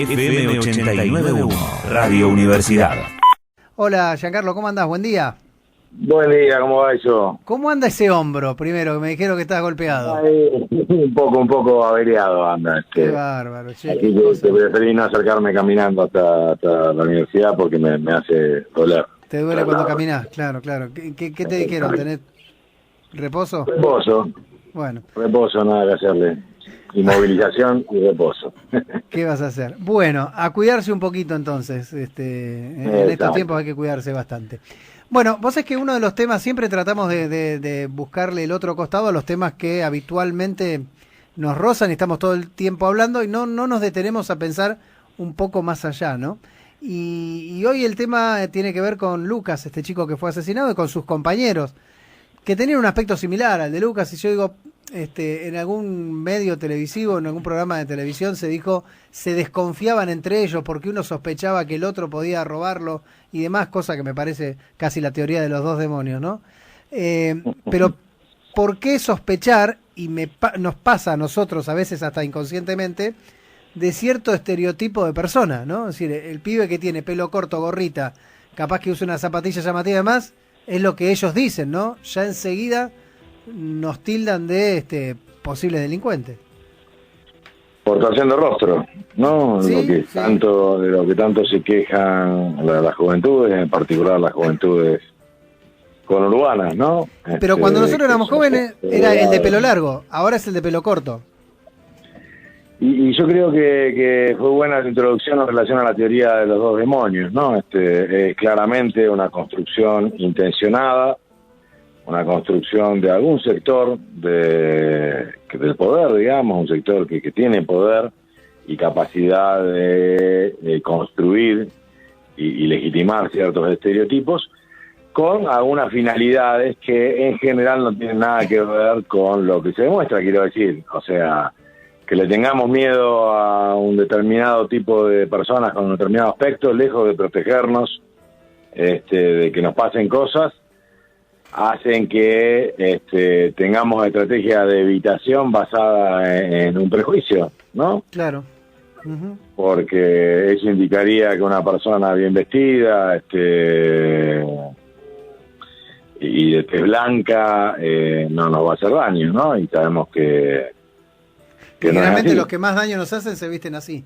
FM 89.1, Radio Universidad. Hola, Giancarlo, ¿cómo andás? Buen día. Buen día, ¿cómo va eso? ¿Cómo anda ese hombro, primero, que me dijeron que estás golpeado? Ay, un poco averiado anda. Qué bárbaro, che. Aquí que preferí no acercarme caminando hasta la universidad porque me hace doler. Te duele cuando caminás, claro. ¿Qué te dijeron? ¿Tenés reposo? Reposo. Bueno. Reposo, nada que hacerle. Inmovilización y reposo. ¿Qué vas a hacer? Bueno, a cuidarse un poquito entonces. En estos tiempos hay que cuidarse bastante. Bueno, vos sabés que uno de los temas, siempre tratamos de buscarle el otro costado a los temas que habitualmente nos rozan y estamos todo el tiempo hablando y no nos detenemos a pensar un poco más allá, ¿no? Y hoy el tema tiene que ver con Lucas, este chico que fue asesinado, y con sus compañeros, que tenían un aspecto similar al de Lucas. Y yo digo, en algún medio televisivo, en algún programa de televisión se dijo, se desconfiaban entre ellos porque uno sospechaba que el otro podía robarlo y demás, cosa que me parece casi la teoría de los dos demonios, ¿no? Pero ¿por qué sospechar? Y nos pasa a nosotros a veces hasta inconscientemente, de cierto estereotipo de persona, ¿no? Es decir, el pibe que tiene pelo corto, gorrita, capaz que usa una zapatilla llamativa y demás, es lo que ellos dicen, ¿no? Ya enseguida nos tildan de posibles delincuentes. Portación de rostro, ¿no? Sí, de lo que tanto se quejan las juventudes, en particular las juventudes conurbanas, ¿no? Pero cuando nosotros éramos jóvenes era el de pelo largo, ahora es el de pelo corto. Y yo creo que fue buena la introducción en relación a la teoría de los dos demonios, ¿no? Claramente una construcción intencionada, una construcción de algún sector del poder, digamos, un sector que tiene poder y capacidad de construir y legitimar ciertos estereotipos, con algunas finalidades que en general no tienen nada que ver con lo que se demuestra, quiero decir, o sea, que le tengamos miedo a un determinado tipo de personas con un determinado aspecto, lejos de protegernos de que nos pasen cosas, hacen que tengamos estrategias de evitación basada en un prejuicio, ¿no? Claro. Uh-huh. Porque eso indicaría que una persona bien vestida y de tez blanca no nos va a hacer daño, ¿no? Y sabemos que generalmente no los que más daño nos hacen se visten así.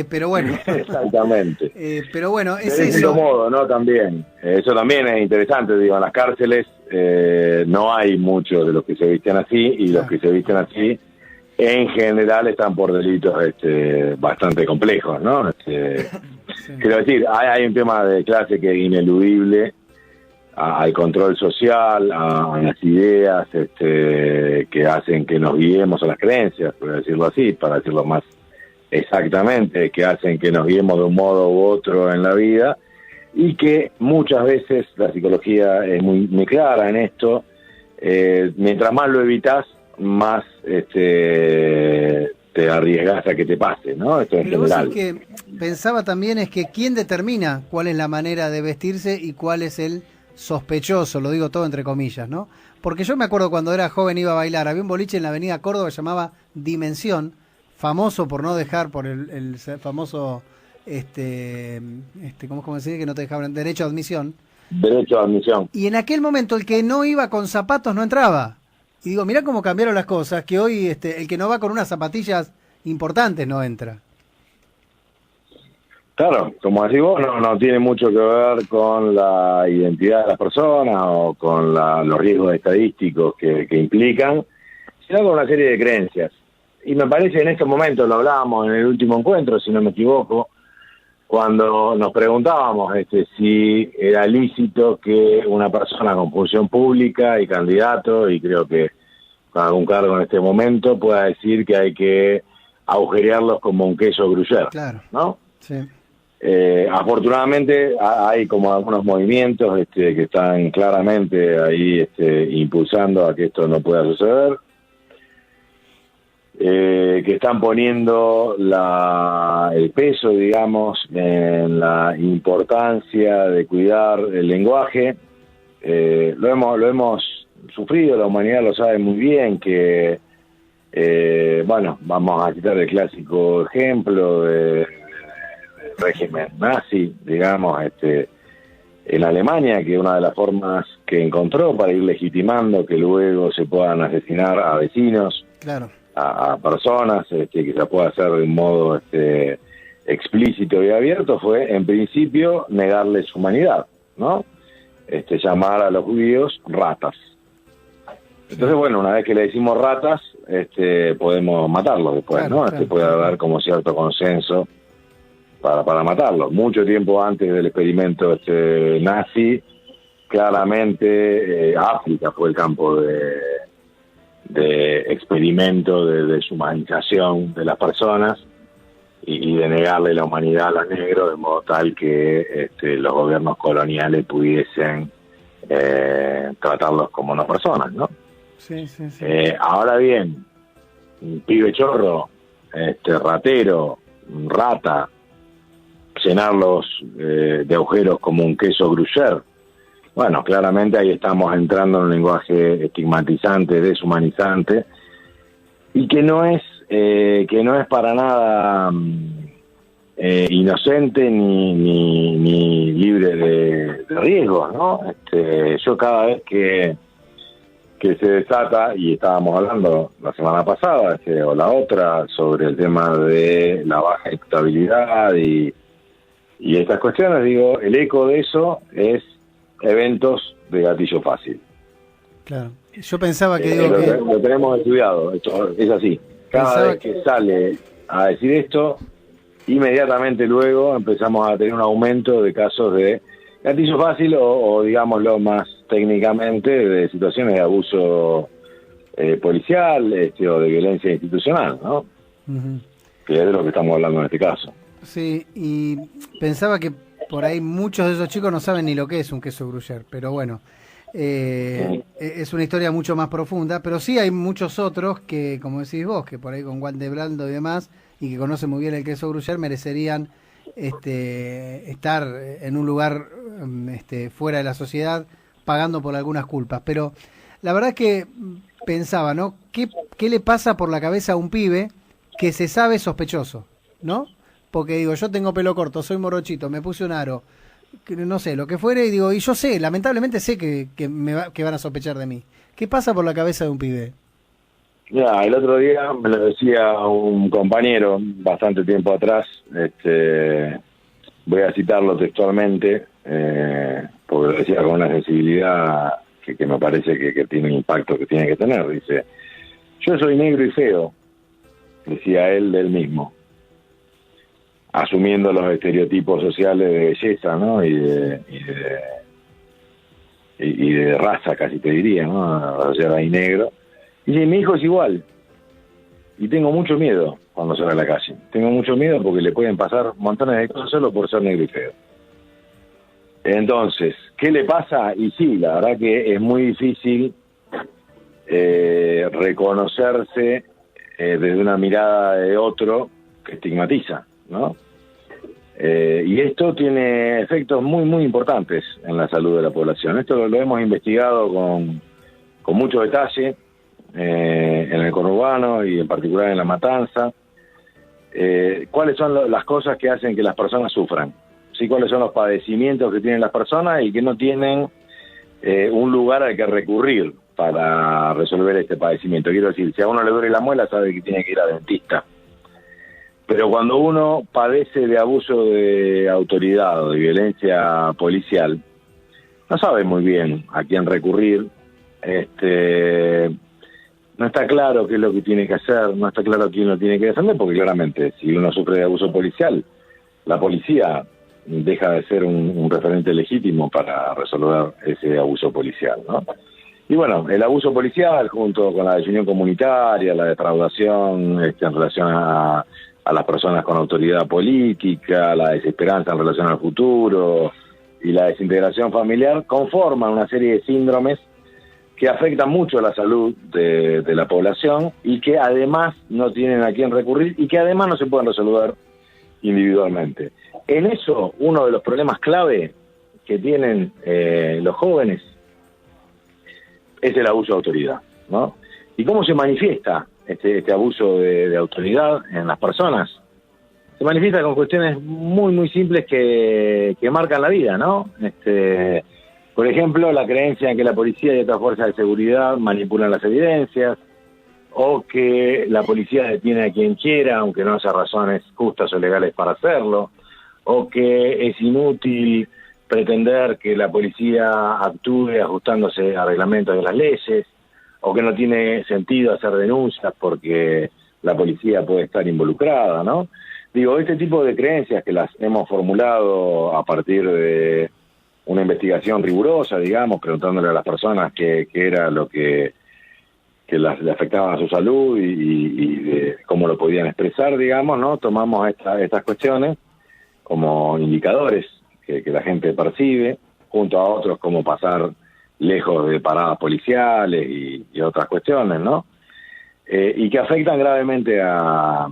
Pero bueno. Exactamente. Pero bueno, es de eso. Modo, ¿no? También. Eso también es interesante, digo, en las cárceles no hay muchos de los que se visten así, y los que se visten así en general están por delitos bastante complejos, ¿no? Sí. Quiero decir, hay un tema de clase que es ineludible, al control social, a las ideas que hacen que nos guiemos a las creencias, por decirlo así, para decirlo más exactamente, que hacen que nos guiemos de un modo u otro en la vida, y que muchas veces la psicología es muy clara en esto. Mientras más lo evitas, más te arriesgas a que te pase, ¿no? Esto en Pero general. vos que pensaba también es que quién determina cuál es la manera de vestirse y cuál es el sospechoso, lo digo todo entre comillas, ¿no? Porque yo me acuerdo cuando era joven iba a bailar, había un boliche en la avenida Córdoba que se llamaba Dimensión, famoso por no dejar, por el famoso, ¿cómo se dice? Que no te dejaban derecho a admisión. Derecho a admisión. Y en aquel momento el que no iba con zapatos no entraba. Y digo, mirá cómo cambiaron las cosas, que hoy el que no va con unas zapatillas importantes no entra. Claro, como decís vos, no tiene mucho que ver con la identidad de las personas o con los riesgos estadísticos que implican, sino con una serie de creencias. Y me parece en estos momentos, lo hablábamos en el último encuentro, si no me equivoco, cuando nos preguntábamos si era lícito que una persona con función pública y candidato, y creo que con algún cargo en este momento, pueda decir que hay que agujerearlos como un queso gruyère, claro, ¿no? Sí. Afortunadamente hay como algunos movimientos que están claramente ahí impulsando a que esto no pueda suceder, que están poniendo el peso, digamos, en la importancia de cuidar el lenguaje. Lo hemos sufrido, la humanidad lo sabe muy bien, que vamos a citar el clásico ejemplo de régimen nazi, digamos, en Alemania, que una de las formas que encontró para ir legitimando que luego se puedan asesinar a vecinos, Claro. a personas, que se pueda hacer de un modo explícito y abierto, fue en principio negarles humanidad, ¿no? Llamar a los judíos ratas. Entonces, bueno, una vez que le decimos ratas, podemos matarlos después, Claro, ¿no? claro. Puede haber como cierto consenso para matarlos. Mucho tiempo antes del experimento nazi, claramente África fue el campo de experimento de deshumanización de las personas y de negarle la humanidad a los negros, de modo tal que los gobiernos coloniales pudiesen tratarlos como no personas, ¿no? Sí, sí, sí. Ahora bien, un pibe chorro, ratero, rata, llenarlos de agujeros como un queso gruyère. Bueno, claramente ahí estamos entrando en un lenguaje estigmatizante, deshumanizante, y que no es para nada inocente ni libre de riesgos, ¿no? Yo cada vez que se desata, y estábamos hablando la semana pasada o la otra sobre el tema de la baja estabilidad y estas cuestiones, digo, el eco de eso es eventos de gatillo fácil. Claro. Yo pensaba que Lo tenemos estudiado, esto es así. Cada vez que sale a decir esto, inmediatamente luego empezamos a tener un aumento de casos de gatillo fácil o digámoslo más técnicamente, de situaciones de abuso policial o de violencia institucional, ¿no? Uh-huh. Que es de lo que estamos hablando en este caso. Sí, y pensaba que por ahí muchos de esos chicos no saben ni lo que es un queso gruyère, pero bueno, es una historia mucho más profunda, pero sí hay muchos otros que, como decís vos, que por ahí con guante blando y demás, y que conocen muy bien el queso gruyère, merecerían estar en un lugar fuera de la sociedad, pagando por algunas culpas. Pero la verdad es que pensaba, ¿no? ¿Qué le pasa por la cabeza a un pibe que se sabe sospechoso, ¿no? Porque digo, yo tengo pelo corto, soy morochito, me puse un aro, no sé, lo que fuere, y digo, y yo sé, lamentablemente sé que van a sospechar de mí. ¿Qué pasa por la cabeza de un pibe? Ya, el otro día me lo decía un compañero bastante tiempo atrás, voy a citarlo textualmente, porque lo decía con una sensibilidad que me parece que tiene un impacto que tiene que tener. Dice, yo soy negro y feo, decía él de él mismo, asumiendo los estereotipos sociales de belleza, ¿no? y de raza, casi te diría, ¿no? O sea, ahí negro. Y mi hijo es igual. Y tengo mucho miedo cuando sale a la calle. Tengo mucho miedo porque le pueden pasar montones de cosas solo por ser negro y feo. Entonces, ¿qué le pasa? Y sí, la verdad que es muy difícil reconocerse desde una mirada de otro que estigmatiza, ¿no? Y esto tiene efectos muy, muy importantes en la salud de la población. Esto lo hemos investigado con mucho detalle en el conurbano y en particular en La Matanza. ¿Cuáles son las cosas que hacen que las personas sufran? ¿Sí? ¿Cuáles son los padecimientos que tienen las personas y que no tienen un lugar al que recurrir para resolver este padecimiento? Quiero decir, si a uno le duele la muela, sabe que tiene que ir al dentista. Pero cuando uno padece de abuso de autoridad o de violencia policial, no sabe muy bien a quién recurrir, no está claro qué es lo que tiene que hacer, no está claro quién lo tiene que defender, porque claramente si uno sufre de abuso policial, la policía deja de ser un referente legítimo para resolver ese abuso policial, ¿no? Y bueno, el abuso policial junto con la desunión comunitaria, la defraudación en relación a las personas con autoridad política, la desesperanza en relación al futuro y la desintegración familiar conforman una serie de síndromes que afectan mucho la salud de la población y que además no tienen a quién recurrir y que además no se pueden resolver individualmente. En eso, uno de los problemas clave que tienen los jóvenes es el abuso de autoridad, ¿no? ¿Y cómo se manifiesta este abuso de autoridad en las personas? se manifiesta con cuestiones muy, muy simples que marcan la vida, ¿no? Por ejemplo, la creencia en que la policía y otras fuerzas de seguridad manipulan las evidencias, o que la policía detiene a quien quiera, aunque no haya razones justas o legales para hacerlo, o que es inútil pretender que la policía actúe ajustándose a reglamentos de las leyes, o que no tiene sentido hacer denuncias porque la policía puede estar involucrada, ¿no? Digo, este tipo de creencias que las hemos formulado a partir de una investigación rigurosa, digamos, preguntándole a las personas qué era lo que le afectaba a su salud y de cómo lo podían expresar, digamos, ¿no? Tomamos estas cuestiones como indicadores que la gente percibe, junto a otros como pasar lejos de paradas policiales y otras cuestiones, ¿no? Y que afectan gravemente a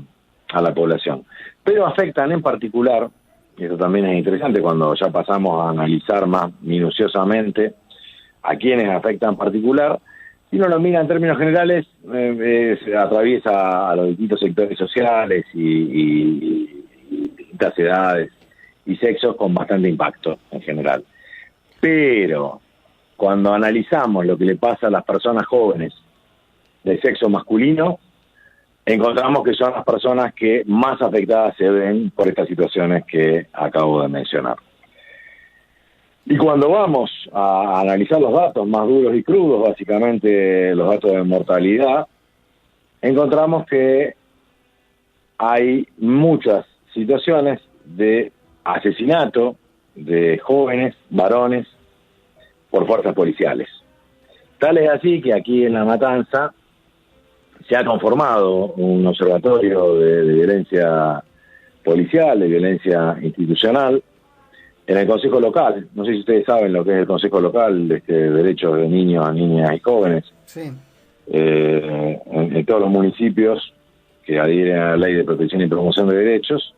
la población. Pero afectan en particular, y eso también es interesante cuando ya pasamos a analizar más minuciosamente a quienes afectan en particular, si uno lo mira en términos generales, atraviesa a los distintos sectores sociales y distintas edades y sexos con bastante impacto en general. Pero cuando analizamos lo que le pasa a las personas jóvenes de sexo masculino, encontramos que son las personas que más afectadas se ven por estas situaciones que acabo de mencionar. Y cuando vamos a analizar los datos más duros y crudos, básicamente los datos de mortalidad, encontramos que hay muchas situaciones de asesinato de jóvenes, varones, por fuerzas policiales. Tal es así que aquí en La Matanza se ha conformado un observatorio de violencia policial, de violencia institucional, en el Consejo Local. No sé si ustedes saben lo que es el Consejo Local, derechos de niños, niñas y jóvenes. Sí. En todos los municipios que adhieren a la Ley de Protección y Promoción de Derechos,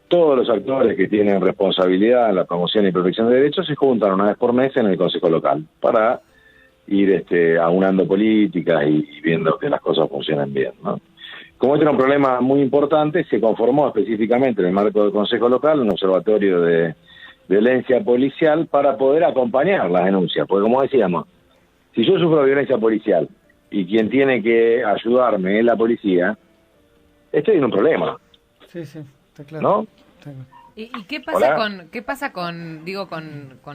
todos los actores que tienen responsabilidad en la promoción y protección de derechos se juntan una vez por mes en el Consejo Local para ir aunando políticas y viendo que las cosas funcionen bien, ¿no? Como este era un problema muy importante, se conformó específicamente en el marco del Consejo Local un observatorio de violencia policial para poder acompañar las denuncias, porque como decíamos, si yo sufro violencia policial y quien tiene que ayudarme es la policía, estoy en un problema. Sí, está claro. ¿No? Está claro. ¿Y qué pasa con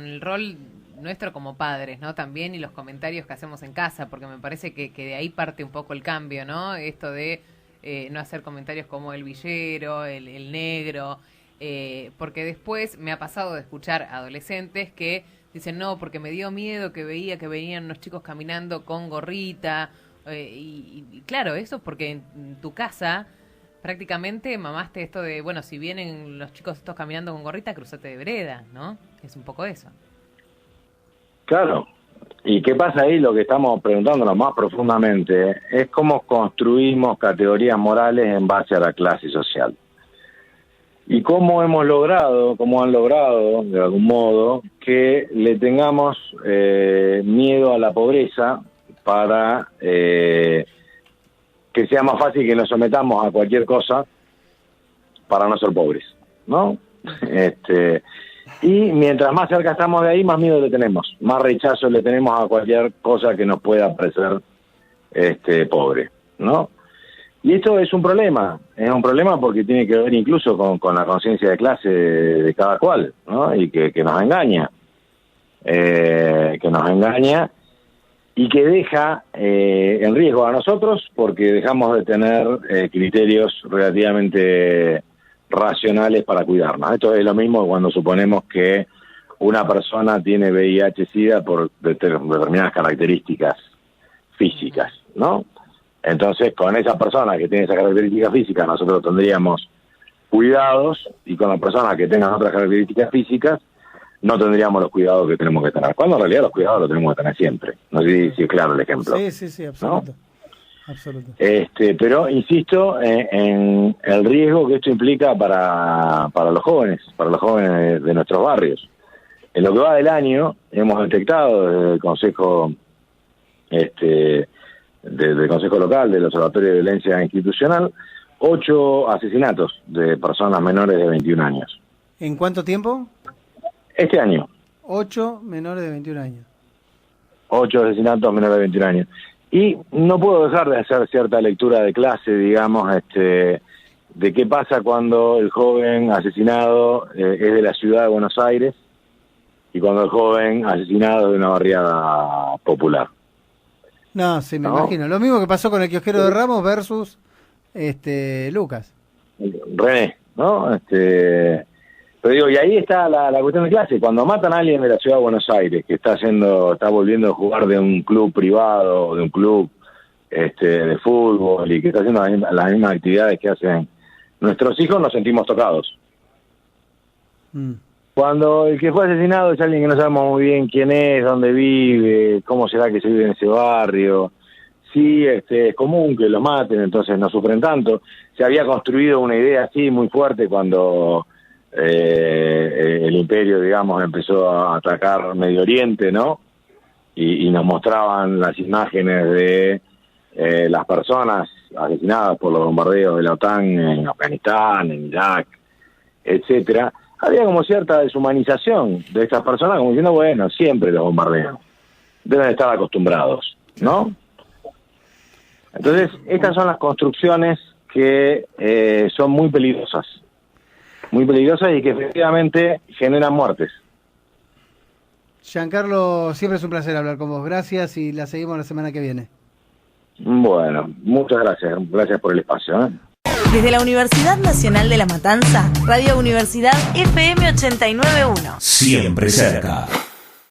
el rol nuestro como padres, ¿no? También, y los comentarios que hacemos en casa, porque me parece que de ahí parte un poco el cambio, ¿no? Esto de no hacer comentarios como el villero, el negro, porque después me ha pasado de escuchar adolescentes que dicen, no, porque me dio miedo que veía que venían unos chicos caminando con gorrita, y claro, eso es porque en tu casa prácticamente mamaste esto de, bueno, si vienen los chicos estos caminando con gorrita, cruzate de vereda, ¿no? Es un poco eso. Claro. ¿Y qué pasa ahí? Lo que estamos preguntándonos más profundamente es cómo construimos categorías morales en base a la clase social. Y cómo han logrado, de algún modo, que le tengamos miedo a la pobreza para que sea más fácil que nos sometamos a cualquier cosa para no ser pobres, ¿no? Y mientras más cerca estamos de ahí, más miedo le tenemos, más rechazo le tenemos a cualquier cosa que nos pueda parecer pobre, ¿no? Y esto es un problema porque tiene que ver incluso con la conciencia de clase de cada cual, ¿no? Y que nos engaña, y que deja en riesgo a nosotros porque dejamos de tener criterios relativamente racionales para cuidarnos. Esto es lo mismo cuando suponemos que una persona tiene VIH-Sida por determinadas características físicas, ¿no? Entonces, con esa persona que tiene esas características físicas, nosotros tendríamos cuidados, y con las personas que tengan otras características físicas, no tendríamos los cuidados que tenemos que tener. Cuando en realidad los cuidados los tenemos que tener siempre. No sé si es claro el ejemplo. Sí, absoluto. ¿No? Absoluto. Pero insisto en el riesgo que esto implica para los jóvenes de nuestros barrios. En lo que va del año, hemos detectado desde el Consejo del Consejo Local, del Observatorio de Violencia Institucional, 8 asesinatos de personas menores de 21 años. ¿En cuánto tiempo? Este año. 8 menores de 21 años. 8 asesinatos menores de 21 años. Y no puedo dejar de hacer cierta lectura de clase, digamos, de qué pasa cuando el joven asesinado es de la ciudad de Buenos Aires y cuando el joven asesinado es de una barriada popular. No, sí, me imagino. Lo mismo que pasó con el kiosquero de Ramos versus Lucas. René, ¿no? Pero digo, y ahí está la cuestión de clase. Cuando matan a alguien de la ciudad de Buenos Aires, que está volviendo a jugar de un club privado, de un club de fútbol, y que está haciendo las mismas actividades que hacen nuestros hijos, nos sentimos tocados. Cuando el que fue asesinado es alguien que no sabemos muy bien quién es, dónde vive, cómo será que se vive en ese barrio, sí, es común que los maten, entonces no sufren tanto. Se había construido una idea así muy fuerte cuando el imperio, digamos, empezó a atacar Medio Oriente, ¿no? Y nos mostraban las imágenes de las personas asesinadas por los bombardeos de la OTAN en Afganistán, en Irak, etcétera. Había como cierta deshumanización de estas personas, como diciendo, bueno, siempre los bombardean, deben estar acostumbrados, ¿no? Entonces, estas son las construcciones que son muy peligrosas y que efectivamente generan muertes. Giancarlo, siempre es un placer hablar con vos. Gracias y la seguimos la semana que viene. Bueno, muchas gracias. Gracias por el espacio, ¿eh? Desde la Universidad Nacional de La Matanza, Radio Universidad FM 89.1. Siempre cerca.